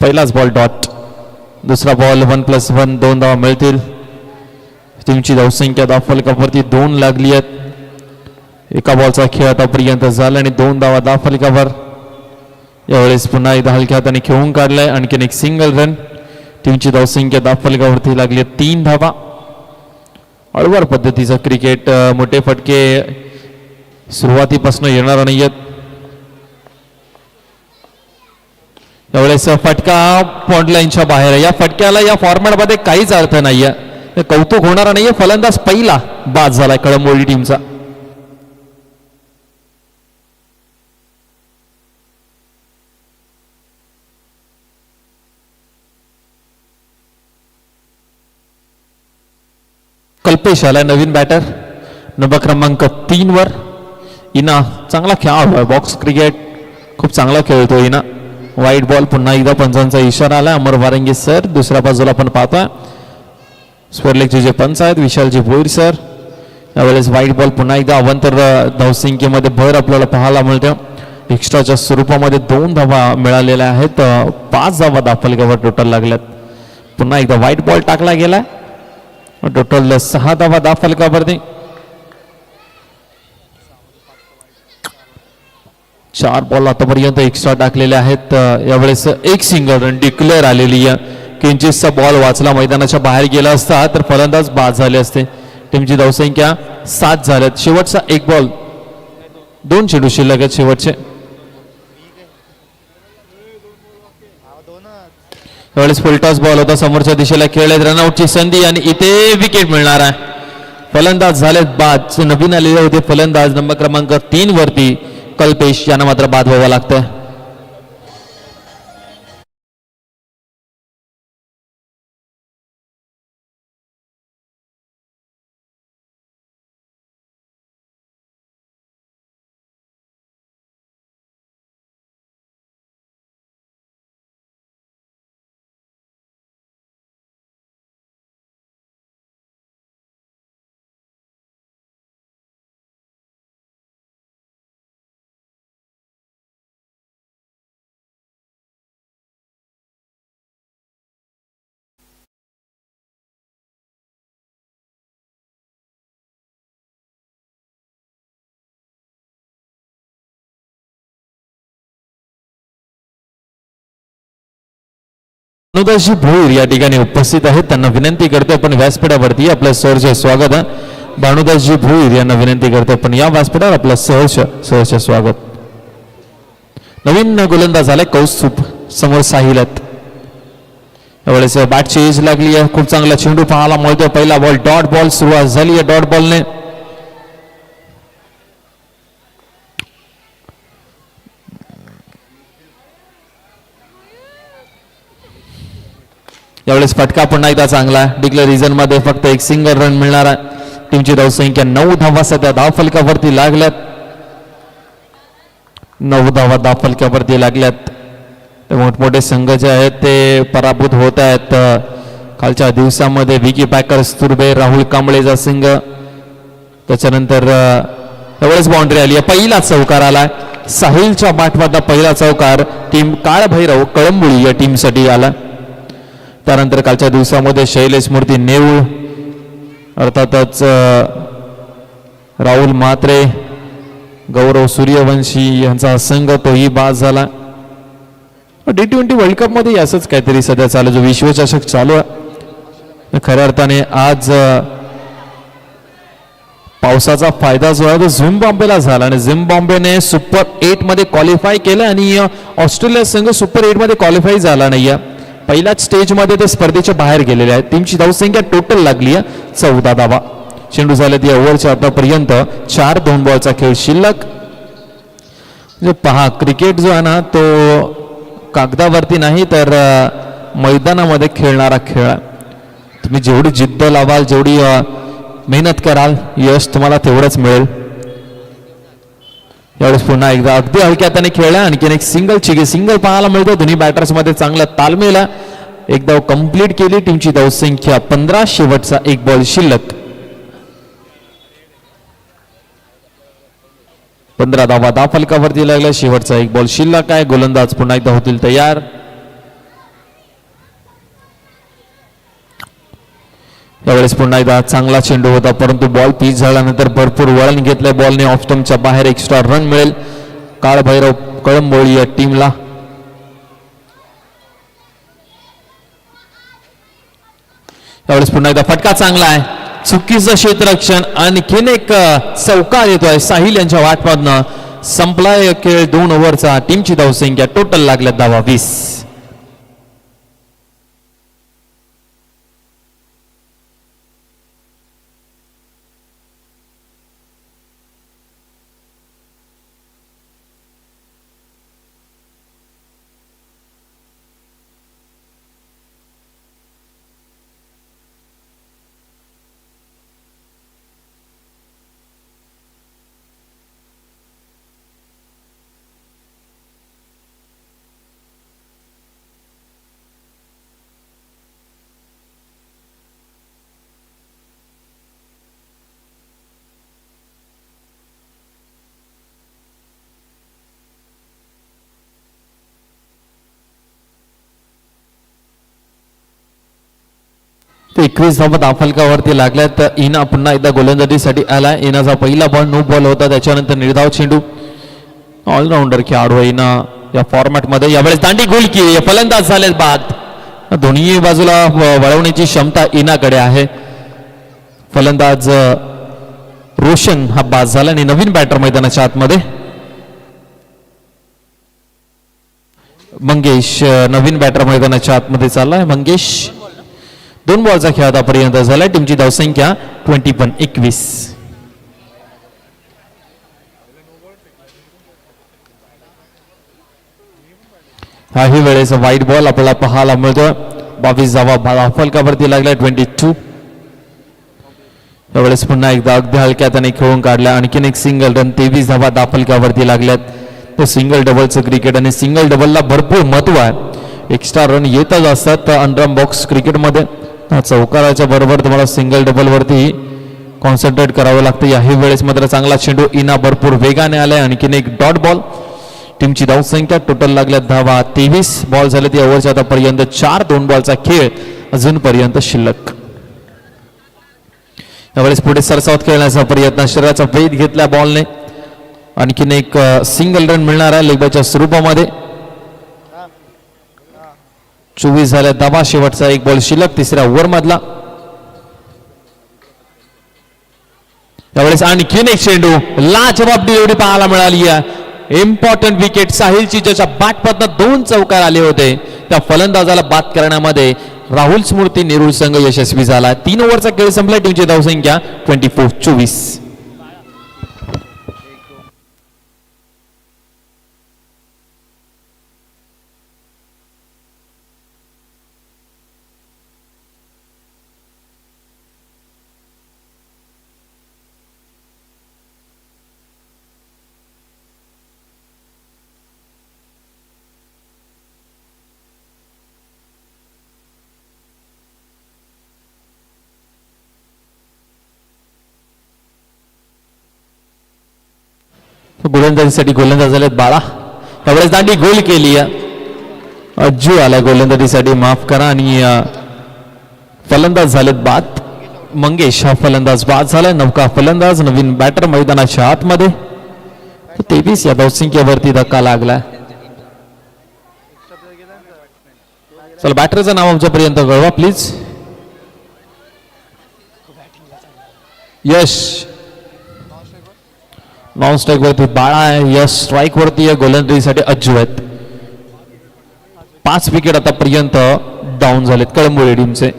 पहिलाच ball dot. दुसरा ball 1+1 2 धावा मिळतील. टीमची धावसंख्या धावफलकावरती 2 लागली आहेत. एका बॉलचा खेळ आतापर्यंत झाला आणि 2 धावा धावफलकावर. यावेळेस पुन्हा एकदा हलक्या हाताने खेळून काढलाय. आणखीन एक सिंगल रन. टीमची धावसंख्या धावफलकावरती लागली 3 धावा. हळूवार पद्धतीचं क्रिकेट, मोठे फटके सुरुवातीपासून येणार नाही आहेत. यावेळेस फटका पॉइंट लाईनच्या बाहेर आहे. या फटक्याला या फॉर्मॅटमध्ये काहीच अर्थ नाहीये. कौतुक होणार नाहीये. फलंदाज पहिला बाद झालाय कळंबोली टीमचा. कल्पेश आलाय नवीन बॅटर नंबर क्रमांक 3 वर. इना चांगला खेळाडू आहे. बॉक्स क्रिकेट खूप चांगला खेळतो इना. वाईट बॉल. पुन्हा एकदा पंचांचा इशारा आला. अमर वारंगी सर. दुसऱ्या बाजूला आपण पाहतोय स्वर्लेकचे जे पंच आहेत विशालजी भोईर सर. यावेळेस वाईट बॉल. पुन्हा एकदा अवंतर धावसंख्येमध्ये भर आपल्याला पाहायला मिळते. एक्स्ट्राच्या स्वरूपामध्ये 2 धावा मिळालेल्या आहेत. 5 धावा धावफलकावर टोटल लागल्यात. पुन्हा एकदा वाईट बॉल टाकला गेलाय. टोटल 6 धावा धावफलकावरती. 4 बॉल आतापर्यंत एक्स्ट्रा टाकलेले आहेत. यावेळेस एक सिंगल रन डिक्लेअर आलेली आहे. किंचितचा बॉल वाचला, मैदानाच्या बाहेर गेला असता तर फलंदाज बाद झाले असते. टीमची धावसंख्या 7 झाल्यात. शेवटचा एक बॉल. 2 चेंडू शिल्लक आहेत शेवटचे. यावेळेस फुलटॉस बॉल होता. समोरच्या दिशेला खेळलेत. रनआउटची संधी आणि इथे विकेट मिळणार आहे. फलंदाज झालेत बाद. नवीन आलेले होते फलंदाज नंबर क्रमांक 3 वरती कल्पेश यांना मात्र बाद व्हावं लागतं. भानुदासजी भोईर या ठिकाणी उपस्थित आहेत. त्यांना विनंती करतो आपण व्यासपीठावरती आपलं सहर्ष स्वागत आहे. भानुदासजी भोईर यांना विनंती करतो आपण या व्यासपीठावर आपलं सहर्ष स्वागत. नवीन गोलंदाज झाले कौस्तुभ. समोर साहिल आहेत. यावेळेस बॅटची एज लागली आहे. खूप चांगला चेंडू पाहायला मिळतो. पहिला बॉल डॉट बॉल. सुरुवात झाली आहे डॉट बॉलने. यावेळेस फटका पुन्हा एकदा चांगला. डिक्लेअर रिझन मध्ये फक्त एक सिंगल रन मिळणार आहे. टीमची धावसंख्या 9 धावा सध्या धावफलकावरती लागल्यात. 9 धावा धावफलकावरती लागल्यात. मोठमोठे संघ जे आहेत ते पराभूत होत आहेत. कालच्या दिवसामध्ये विकी पॅकर्स तुर्बे, राहुल कांबळेचा संघ. त्याच्यानंतर यावेळेस बाउंड्री आली आहे. पहिला चौकार आलाय. साहिलच्या बॅटमधला पहिला चौकार टीम काळभैरव कळंबोली या टीमसाठी आला. त्यानंतर कालच्या दिवसामध्ये शैलेश मूर्ती नेऊळ, अर्थातच राहुल म्हात्रे, गौरव सूर्यवंशी यांचा संघ तोही बाद झाला. T20 वर्ल्ड कप मध्ये असंच काहीतरी सध्या चालू. जो विश्वचषक चालू आहे खऱ्या अर्थाने आज पावसाचा फायदा जो आहे तो झिम्बाब्वेला झाला आणि झिम्बाब्वेने सुपर 8 मध्ये क्वालिफाय केलं आणि ऑस्ट्रेलिया संघ सुपर 8 मध्ये क्वालिफाय झाला नाहीये. पहिल्याच स्टेज मध्ये ते स्पर्धेच्या बाहेर गेलेले आहेत. टीमची धावसंख्या टोटल लागली आहे 14 धावा. चेंडू झाले ती ओव्हरच्या आतापर्यंत 4 2 बॉलचा खेळ शिल्लक. म्हणजे पहा क्रिकेट जो आहे ना तो कागदावरती नाही तर मैदानामध्ये खेळणारा खेळ आहे. तुम्ही जेवढी जिद्द लावाल, जेवढी मेहनत कराल, यश तुम्हाला तेवढंच मिळेल. यावेळेस पुन्हा एकदा अगदी हलक्या हाताने खेळला. आणखीन एक सिंगल पाहायला मिळतो. दोन्ही बॅटर्स मध्ये चांगला तालमेल. एकदा कंप्लीट केली. टीमची धावसंख्या 15. शेवटचा एक बॉल शिल्लक. 15 धावा फलकावरती लागला. शेवटचा एक बॉल शिल्लक आहे. गोलंदाज पुन्हा एकदा होतील तयार. यावेळेस पुन्हा एकदा चांगला चेंडू होता, परंतु बॉल पीच झाल्यानंतर भरपूर वळण घेतलंय बॉलने. ऑफ स्टंपच्या बाहेर एक्स्ट्रा रन मिळेल काळभैरव कळंबोळी या टीमला. यावेळेस पुन्हा एकदा फटका चांगला आहे, चुकीचं क्षेत्ररक्षण. आणखीन एक चौकार येतोय साहिल यांच्या वाटपातनं. संपलाय खेळ 2 ओव्हरचा. टीमची धावसंख्या टोटल लागल्या धावा 20. ते 21 धावा दाफलकावरती लागल्यात. इना पुन्हा एकदा गोलंदाजीसाठी आलाय. इनाचा पहिला बॉल नो बॉल होता, त्याच्यानंतर निर्धाव चेंडू. ऑलराऊंडर खेळाडू इना या फॉर्मॅटमध्ये. यावेळेस दांडी गोल की फलंदाज झाले बाद. दोन्ही बाजूला वळवण्याची क्षमता इनाकडे आहे. फलंदाज रोशन हा बाद झाला आणि नवीन बॅटर मैदानाच्या आतमध्ये. मंगेश नवीन बॅटर मैदानाच्या आतमध्ये चाललाय. मंगेश 2 बॉलचा खेळ आतापर्यंत झाला. टीमची धावसंख्या 21. काही वेळेस वाईट बॉल आपल्याला पाहायला मिळतोय. 22 धावा फलकावरती लागल्या 22. यावेळेस पुन्हा एकदा अगदी हलक्या त्याने खेळून काढल्या. आणखीन एक सिंगल रन. 23 धावा दाफलकावरती लागल्यात. तर सिंगल डबलचं क्रिकेट आणि सिंगल डबलला भरपूर महत्व आहे. एक्स्ट्रा रन येतच असतात अंडरम बॉक्स क्रिकेटमध्ये. चौकाराच्या बरोबर तुम्हाला सिंगल डबल वरती कॉन्सन्ट्रेट करावं लागतं. याही वेळेस मात्र चांगला चेंडू इना भरपूर वेगाने आलाय. आणखीन एक डॉट बॉल. टीमची धावसंख्या टोटल लागल्या धावा 23. बॉल झाले ते ओव्हरच्या आतापर्यंत 4. 2 बॉलचा खेळ अजूनपर्यंत शिल्लक. यावेळेस पुढे सरसावत खेळण्याचा प्रयत्न. शरीराचा वेध घेतल्या बॉलने. आणखीन एक सिंगल रन मिळणार आहे लेगबायच्या स्वरूपामध्ये. 24 झाल्या धावा. शेवटचा 1 बॉल शिल्लक 3ऱ्या ओव्हर मधला. यावेळेस आणखीन एक चेंडू. लाजवाब डिलिव्हरी पाहायला मिळाली आहे. Important wicket. साहिलची ज्याच्या बॅटमधनं 2 चौकार आले होते त्या फलंदाजाला बाद करण्यामध्ये राहुल स्मृती नेरूळ संघ यशस्वी झाला. 3 ओव्हरचा खेळ संपला. टीमची धावसंख्या 24. गोलंदाजीसाठी गोलंदाज झालेत बाळा. यावेळेस दांडी गोल केली. अज्जू आला गोलंदाजीसाठी, माफ करा. आणि फलंदाज झालेत बाद. मंगेश हा फलंदाज बाद झालाय. नवका फलंदाज नवीन बॅटर मैदानाच्या आतमध्ये. 23 या धावसंख्येवरती धक्का लागला. चला बॅटरचं नाव आमच्यापर्यंत कळवा प्लीज. यश नॉन स्ट्राईक वरती बाळा आहे. यश स्ट्राईक वरती आहे. गोलंदाजीसाठी अज्जू आहेत. 5 विकेट आतापर्यंत डाऊन झालेत कळंबोळी टीमचे.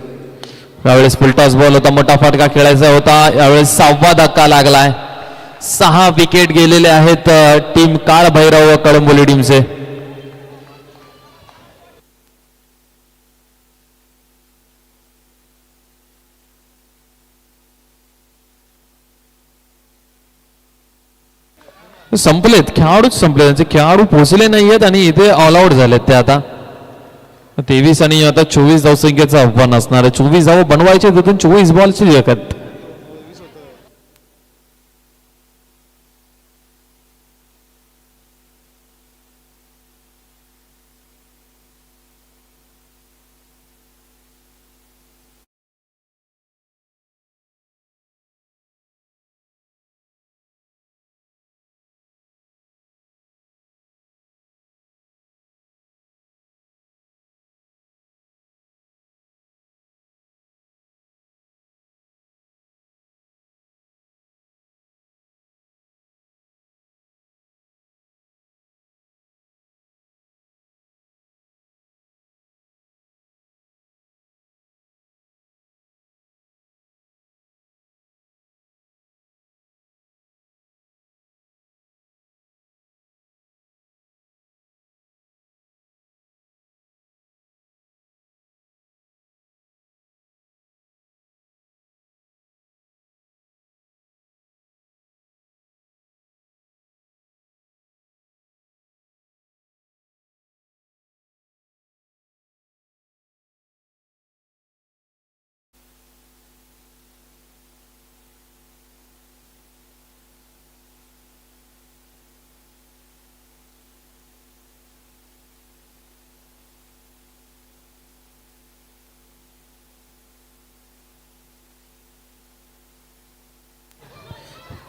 यावेळेस फुलटॉस बॉल होता. मोठा फटका खेळायचा होता. यावेळेस 6वा धक्का लागलाय. 6 विकेट गेलेले आहेत टीम काळभैरव कळंबोली टीमचे. संपलेत खेळाडूच संपले. त्यांचे खेळाडू पोहोचले नाहीयेत आणि इथे ऑल आउट झालेत ते. आता 23 आणि आता 24 धावसंख्येचं आव्हान असणार आहे. 24 धाव बनवायचे तिथून 24 बॉलची लियाकत.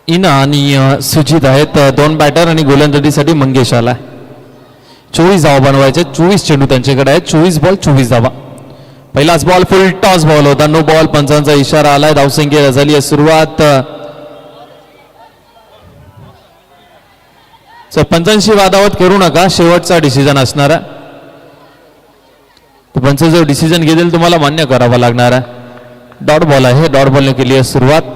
इना आणि सुजित आहेत दोन बॅटर आणि गोलंदाजीसाठी मंगेश आला. 24 धावा बनवायचे. 24 चेंडू त्यांच्याकडे आहेत. 24 बॉल 24 धावा. पहिलाच बॉल फुल टॉस बॉल होता. No ball. पंचांचा इशारा आलाय. धावसंख्या झाली आहे सुरुवात. पंचांशी वादावत करू नका. शेवटचा डिसिजन असणार आहे. पंच जो डिसिजन घेतील तुम्हाला मान्य करावा लागणार आहे. डॉट बॉल आहे. डॉट बॉलने केली आहे सुरुवात.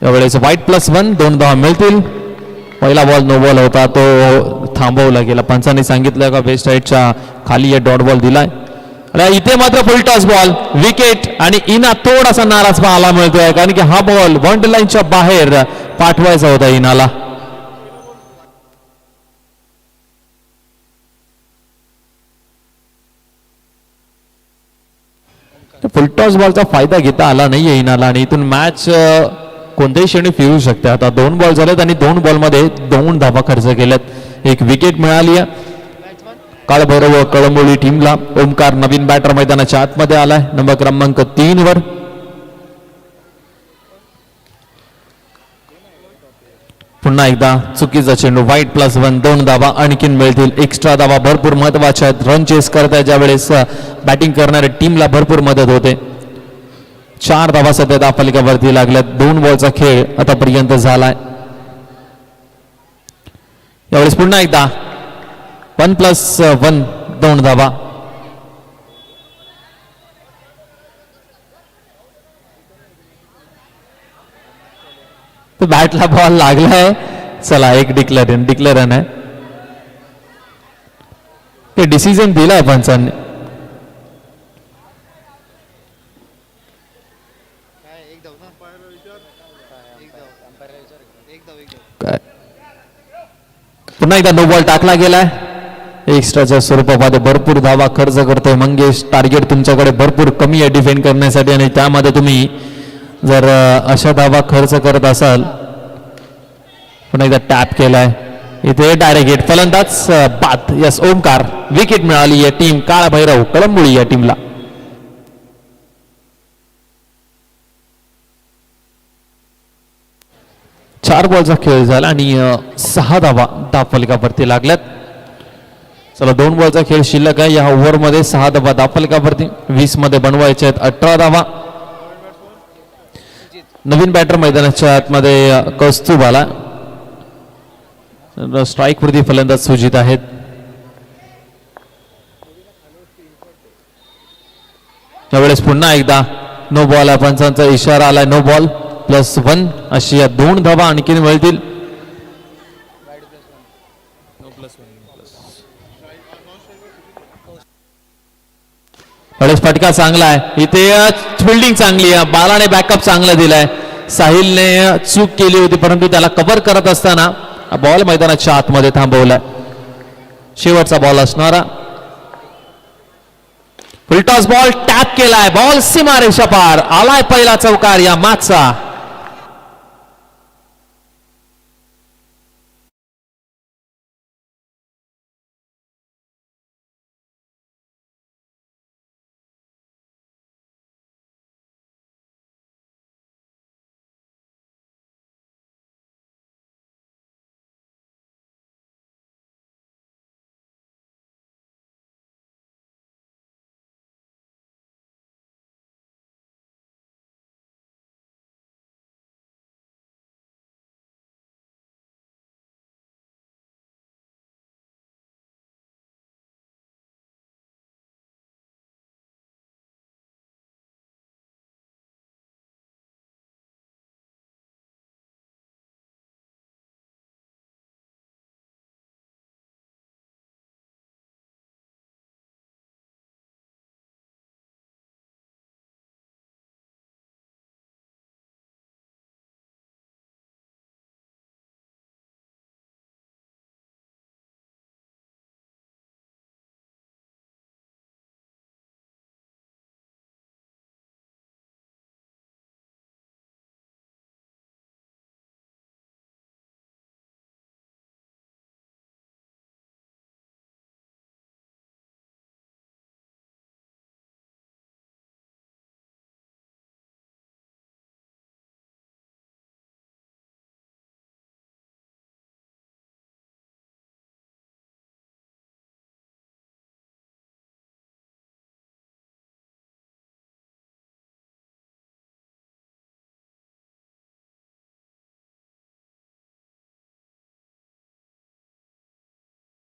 यावेळेस वाईट +1 2 धावा मिळतील. पहिला बॉल नो बॉल होता तो थांबवला गेला. पंचांनी सांगितलं का वेस्ट साईडच्या खाली डॉट बॉल दिलाय. इथे मात्र फुल टॉस बॉल विकेट आणि इना थोडासा नाराज पाहायला मिळतोय कारण की हा बॉल वन लाईनच्या बाहेर पाठवायचा होता इनाला. फुलटॉस बॉलचा फायदा घेता आला नाहीये इनाला आणि इथून मॅच कोणत्याही क्षणी फिरू शकते. आता 2 बॉल झालेत आणि 2 बॉलमध्ये 2 धावा खर्च केल्यात. एक विकेट मिळाली आहे काळभैरव कळंबोली टीमला. ओमकार नवीन बॅटर मैदानाच्या आतमध्ये आलाय नंबर क्रमांक 3 वर. पुन्हा एकदा चुकीचा चेंडू. वाईट +1 2 धावा आणखीन मिळतील. एक्स्ट्रा धावा भरपूर महत्वाच्या आहेत. रन चेस करताय ज्यावेळेस बॅटिंग करणाऱ्या टीमला भरपूर मदत होते. 4 धावा सध्या धावफलकावरती लागल्यात. 2 बॉलचा खेळ आतापर्यंत झालाय. यावेळेस पुन्हा एकदा 1+1 2 धावा. बॅटला बॉल लागलाय. चला एक डिक्लेअर आहे. ते डिसिजन दिलाय पंचांनी. पुन्हा एकदा नो बॉल टाकला गेलाय. एक्स्ट्राच्या स्वरूपामध्ये भरपूर धावा खर्च करतोय मंगेश. टार्गेट तुमच्याकडे भरपूर कमी आहे डिफेंड करण्यासाठी आणि त्यामध्ये तुम्ही जर अशा धावा खर्च करत असाल. पुन्हा एकदा टॅप केलाय इथे डायरेक्ट हिट. फलंदाज बाद. यस ओमकार. विकेट मिळाली आहे टीम काळभैरव कळंबोळी या टीमला. 4 बॉलचा खेळ झाला आणि 6 धावा धावफलकावरती लागल्यात. चला 2 बॉलचा खेळ शिल्लक आहे. या ओव्हरमध्ये 6 धावा धावफलकावरती. 20 मध्ये बनवायचे आहेत 18 धावा. नवीन बॅटर मैदानाच्या आतमध्ये कौस्तुभ आला. स्ट्राईक वरती फलंदाज सुजित आहेत. त्यावेळेस पुन्हा एकदा नो बॉल आहे. पंचांचा इशारा आलाय. नो बॉल +1 अशी या 2 धावा आणखीन मिळतील. फटका चांगला आहे. इथे फिल्डिंग चांगली आहे. बालाने बॅकअप चांगला दिलाय. साहिलने चूक केली होती परंतु त्याला कव्हर करत असताना बॉल मैदानाच्या आतमध्ये थांबवलाय. शेवटचा बॉल असणारा फुलटॉस बॉल टॅप केलाय. बॉल सीमारेषा पार आलाय. पहिला चौकार या मॅचचा.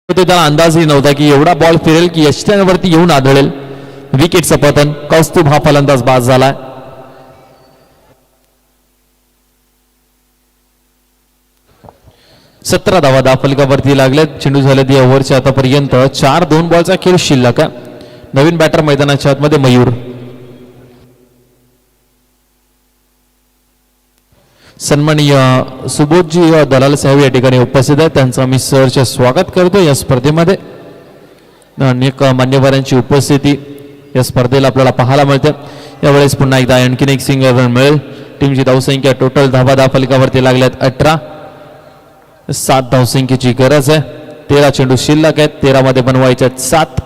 त्याला अंदाजही नव्हता की एवढा बॉल फिरेल की यष्ट्यांवरती येऊन आदळेल. विकेटचं पतन. कौस्तुभ हा फलंदाज बाद झालाय. सतरा धावा फलकावरती लागल्यात. चेंडू झाले या ओव्हरच्या आतापर्यंत 4-2 बॉलचा खेळ शिल्लक आहे. नवीन बॅटर मैदानाच्या आतमध्ये मयूर. सन्माननीय सुबोधजी दलाल साहेब या ठिकाणी उपस्थित आहेत. त्यांचं आम्ही सहर्ष स्वागत करतो या स्पर्धेमध्ये. अनेक मान्यवरांची उपस्थिती या स्पर्धेला आपल्याला पाहायला मिळते. यावेळेस पुन्हा एकदा आणखीन एक सिंगल रन मिळेल. टीमची धावसंख्या टोटल धावा फलकावरती लागल्यात 18. 7 धावसंख्येची गरज आहे. 13 चेंडू शिल्लक आहेत. 13 मध्ये बनवायचे 7.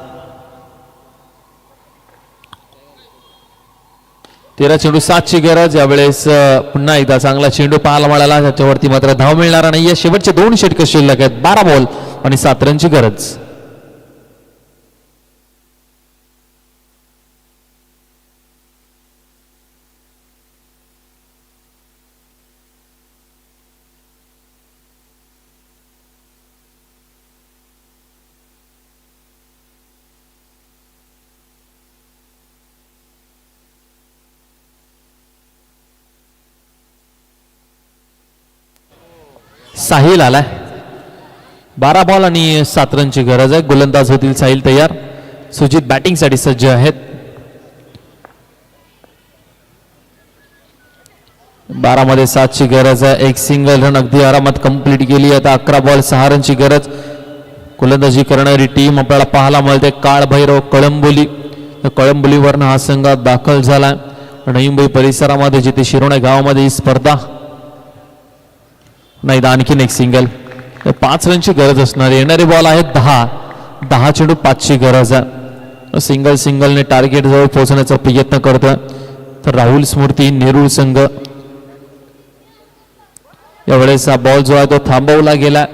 13 चेंडू 7 ची गरज. यावेळेस पुन्हा एकदा चांगला चेंडू पाहायला मिळाला. त्याच्यावरती मात्र धाव मिळणार नाहीये. शेवटचे 2 षटक शिल्लक आहेत. 12 बॉल आणि 7 रनची गरज. साहिल आलाय. 12 बॉल आणि 7 रनची गरज आहे. गोलंदाज होतील साहिल तयार. सुजित बॅटिंग साठी सज्ज आहेत. 12 मध्ये 7 ची गरज आहे. एक सिंगल रन अगदी आरामात कंप्लीट केली. आता 11 बॉल 6 रनची गरज. गोलंदाजी करणारी टीम आपल्याला पाहायला मिळते. काळभैरव कळंबोली. कळंबोलीवरनं हा संघ दाखल झाला. नईमुंबई परिसरामध्ये जिथे शिरोणे गावामध्ये ही स्पर्धा नाही. आणखीन एक सिंगल. 5 रनची गरज असणार. येणारे बॉल आहेत 10 चेंडू 5 ची गरज आहे. सिंगलने टार्गेट जवळ पोहोचण्याचा प्रयत्न करतोय. तर राहुल स्मृती नेरूळ संघ. यावेळेस हा बॉल जो आहे तो थांबवला गेला.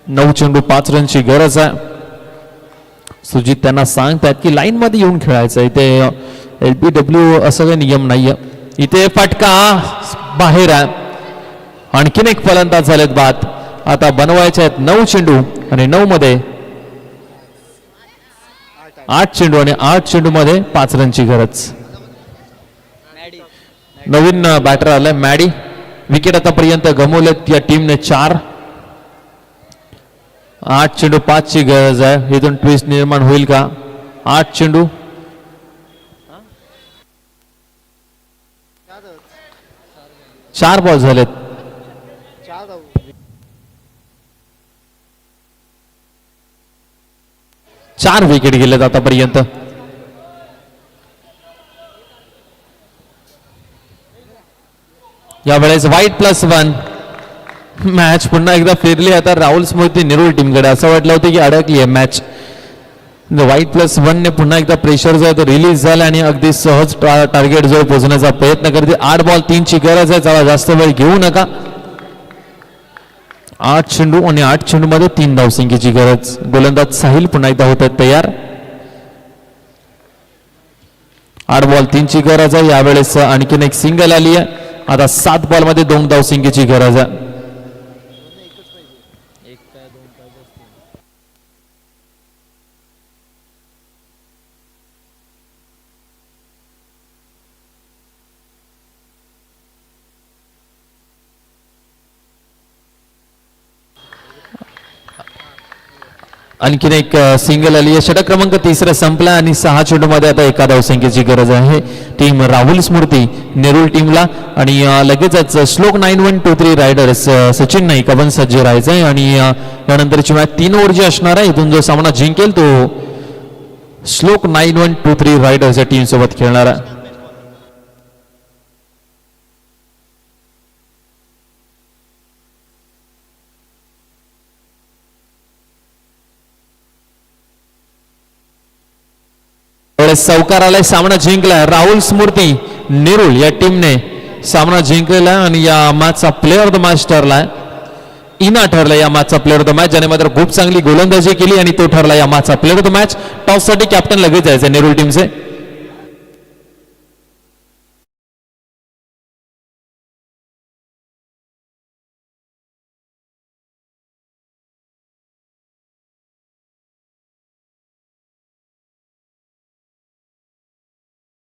9 चेंडू 5 रनची गरज आहे. सुजित त्यांना सांगतात की लाईन मध्ये येऊन खेळायचं. इथे LBW असं काही नियम नाहीये. इथे फटका बाहेर आहे. आणखीन एक फलंदाज झालेत बाद. आता बनवायचे आहेत 9 चेंडू आणि 9 मध्ये 8 चेंडू आणि 8 चेंडू मध्ये 5 रनची गरज. नवीन बॅटर आलाय मॅडी. विकेट आतापर्यंत गमवलेत या टीमने 4. 8 चेंडू 5 ची गरज आहे. इथून ट्विस्ट निर्माण होईल का? 8 चेंडू 4 बॉल झालेत. 4 विकेट गेलेत आतापर्यंत. यावेळेस वाईट +1. मॅच पुन्हा एकदा फिरली. आता राहुल स्मृती नेरूळ टीमकडे. असं वाटलं होतं की अडकली आहे मॅच. वाईट +1 ने पुन्हा एकदा प्रेशर जो आहे तो रिलीज झाला आणि अगदी सहज टार्गेट जवळ पोहोचण्याचा प्रयत्न करते. 8 बॉल 3 ची गरज आहे. चला जास्त वेळ घेऊ नका. 8 चेंडू आणि 8 चेंडू मध्ये 3 धावसंख्येची गरज. गोलंदाज साहिल पुन्हा एकदा होत आहेत तयार. 8 बॉल 3 ची गरज आहे. यावेळेस आणखीन एक सिंगल आली आहे. आता 7 बॉल मध्ये 2 धावसंख्येची गरज आहे. आणखीन एक सिंगल आली आहे. षटक क्रमांक 3 संपला आणि 6 चेंडू मध्ये आता 1 धावसंख्येची गरज आहे टीम राहुल स्मृती नेरूळ टीमला. आणि लगेचच श्लोक 9123 रायडर्स सचिन नाईक आपण सज्ज राहायचंय. आणि यानंतरची मॅच 3 ओव्हरची असणार आहे. इथून जो सामना जिंकेल तो श्लोक 9123 रायडर्स या टीम सोबत खेळणार आहे. चौकार आलाय. सामना जिंकलाय. राहुल स्मृती नेरूळ या टीमने सामना जिंकलेला आणि या मॅचचा प्लेअर ऑफ द मॅच ठरलाय. इना ठरला या मॅचचा प्लेअर ऑफ द मॅच. ज्याने मात्र खूप चांगली गोलंदाजी केली आणि तो ठरला या मॅचचा player of the match. Toss साठी कॅप्टन लगेच जायचं नेरूळ टीमचे.